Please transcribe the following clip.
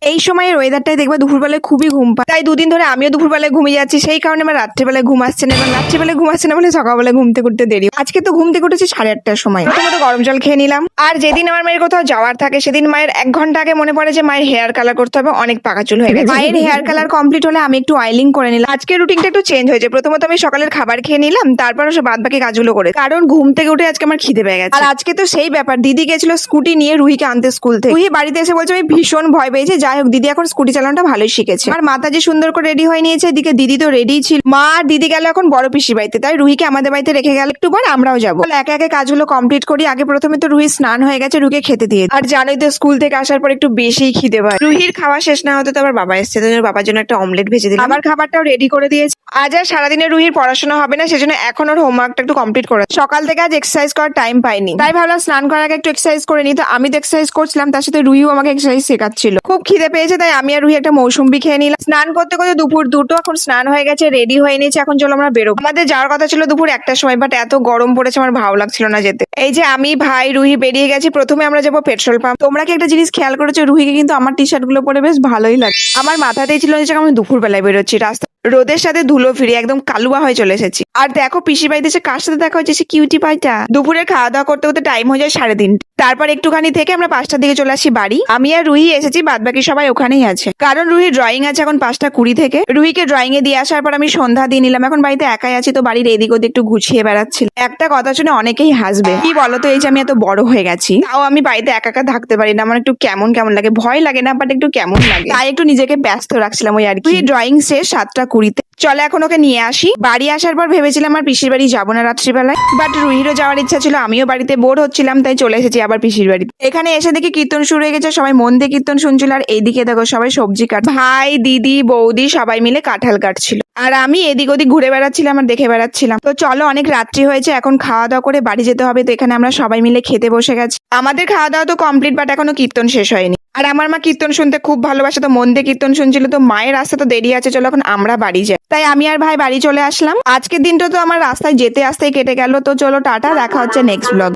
এই সময়ের ওয়েদারটাই দেখবে দুপুরবেলায় খুবই ঘুম পায়, তাই দুদিন ধরে আমিও দুপুরবেলায় ঘুমিয়ে যাচ্ছি। সেই কারণে আমার রাত্রিবেলায় ঘুম আসছে না, এবং রাত্রিবেলায় ঘুম আসছে না বলে সকালবেলায় ঘুমতে করতে দেরি। আজকে তো ঘুম থেকে উঠেছি 8:30টার সময়। প্রথমত গরম জল খেয়ে নিলাম। আর যেদিন আমার মায়ের কোথাও যাওয়ার থাকে সেদিন মায়ের 1 ঘন্টা আগে মনে পড়ে যে মায়ের হেয়ার কালার করতে হবে, অনেক পাকা চুল হয়ে গেছে। মায়ের হেয়ার কালার কমপ্লিট হলে আমি একটু অয়েলিং করে নিলাম। আজকের রুটিনটা একটু চেঞ্জ হয়েছে। প্রথমত আমি সকালের খাবার খেয়ে নিলাম, তারপর সে বাদ বাকি কাজগুলো করে, কারণ ঘুম থেকে উঠে আজকে আমার খিদে পেয়ে গেছে। আর আজকে তো সেই ব্যাপার, দিদি গেছিল স্কুটি নিয়ে রুহিকে আনতে স্কুল থেকে। রুহি বাড়িতে এসে বলছে আমি ভীষণ ভয় পেয়েছি। যাই হোক, দিদি এখন স্কুটি চালানোটা ভালোই শিখেছে। আর মাতা যে সুন্দর করে রেডি হয়ে নিয়েছে, এদিকে দিদি তো রেডি ছিল। মা আর দিদি গেল এখন বড় পিসির বাড়িতে, তাই রুহিকে আমাদের বাড়িতে রেখে গেল। একটু পর আমরাও যাবো। একে একে কাজগুলো কমপ্লিট করি। আগে প্রথমে তো রুহি স্নান হয়ে গেছে, রুহিকে খেতে দিয়ে। আর জানোই তো স্কুল থেকে আসার পর একটু বেশিই খিদে পায়। রুহির খাওয়া শেষ না হতে তো আবার বাবা এসছে, তো বাবার জন্য একটা অমলেট ভেজে দিলাম। আবার খাবারটাও রেডি করে দিয়েছে। আজ আর সারাদিনে রুহির পড়াশোনা হবে না, সেজন্য এখন ওর হোমওয়ার্কটা একটু কমপ্লিট করে। সকাল থেকে আজ এক্সারসাইজ করার টাইম পাইনি, তাই ভাবলাম স্নান করার আগে একটু এক্সারসাইজ করে নি। তো আমি তো এক্সারসাইজ করছিলাম, তার সাথে রুহিও আমাকে এক্সারসাইজ শেখাচ্ছিল। খুব খিদে পেয়েছে, তাই আমি আর রুহি একটা মৌসুম্বি খেয়ে নিলাম। স্নান করতে করতে দুপুর 2টো, এখন স্নান হয়ে গেছে, রেডি হয়ে নিয়েছে। এখন চলো আমরা বেরোবো। আমাদের যাওয়ার কথা ছিল দুপুর 1টার সময়, বাট এত গরম পড়েছে আমার ভালো লাগছিল না যেতে। এই যে আমি, ভাই, রুহি বেরিয়ে গেছি। প্রথমে আমরা যাবো পেট্রোল পাম্প। তোমরা কি একটা জিনিস খেয়াল করেছো, রুহিকে কিন্তু আমার টি শার্ট গুলো পরে বেশ ভালোই লাগে। আমার মাথাতেই ছিল যে আমি দুপুর বেলায় বেরোচ্ছি, রাস্তা রোদের সাথে ধুলো ফিরে একদম কালুয়া হয়ে চলে এসেছি। আর দেখো পিসির বাড়িতে এসে কার সাথে দেখা হয়েছে, সে কিউটি পাইটা। দুপুরের খাওয়া দাওয়া করতে করতে টাইম হয়ে যায় 3:30। তারপর একটুখানি থেকে আমরা 5টার দিকে চলে আসি বাড়ি। আমি আর রুহি এসেছি, বাদ বাকি সবাই ওখানেই আছে, কারণ রুহি ড্রয়িং আছে এখন 5:20 থেকে। রুহিকে ড্রয়িং এ দিয়ে আসার পর আমি সন্ধ্যা দিয়ে নিলাম। এখন বাড়িতে একাই আছি, তো বাড়ির এদিক ওদিক একটু গুছিয়ে বেড়াচ্ছিল। একটা কথা শুনে অনেকেই হাসবে, কি বলতো, এই যে আমি এত বড় হয়ে গেছি, তাও আমি বাড়িতে একা একা থাকতে পারি না। আমার একটু কেমন কেমন লাগে, ভয় লাগে না, বাট একটু কেমন লাগে, তাই একটু নিজেকে ব্যস্ত রাখছিলাম ওই আর কি। ড্রয়িং শেষ 7:20। চলে এখন ওকে নিয়ে আসি। বাড়ি আসার পর ভেবেছিলাম আর পিসির বাড়ি যাবো না রাত্রিবেলায়, বাট রুহিরও যাওয়ার ইচ্ছা ছিল, আমিও বাড়িতে বোর হচ্ছিলাম, তাই চলে এসেছি আবার পিসির বাড়িতে। এখানে এসে দেখি কীর্তন শুরু হয়ে গেছে, সবাই মন দিয়ে কীর্তন শুনছিল। আর এইদিকে দেখো সবাই সবজি কাট, ভাই, দিদি, বৌদি সবাই মিলে কাঁঠাল কাটছিল, আর আমি এদিক ওদিক ঘুরে বেড়াচ্ছিলাম আর দেখে বেড়াচ্ছিলাম। তো চলো, অনেক রাত্রি হয়েছে, এখন খাওয়া দাওয়া করে বাড়ি যেতে হবে। তো এখানে আমরা সবাই মিলে খেতে বসে গেছি। আমাদের খাওয়া দাওয়া তো কমপ্লিট, বাট এখনো কীর্তন শেষ হয়নি। আর আমার মা কীর্তন শুনতে খুব ভালোবাসে, তো মন দিয়ে কীর্তন শুনছিল। তো মায়ের রাস্তা তো দেরি আছে, চলো এখন আমরা বাড়ি যাই। তাই আমি আর ভাই বাড়ি চলে আসলাম। আজকের দিনটা তো আমার রাস্তায় যেতে আসতেই কেটে গেল। তো চলো টাটা, দেখা হচ্ছে নেক্সট ব্লগ।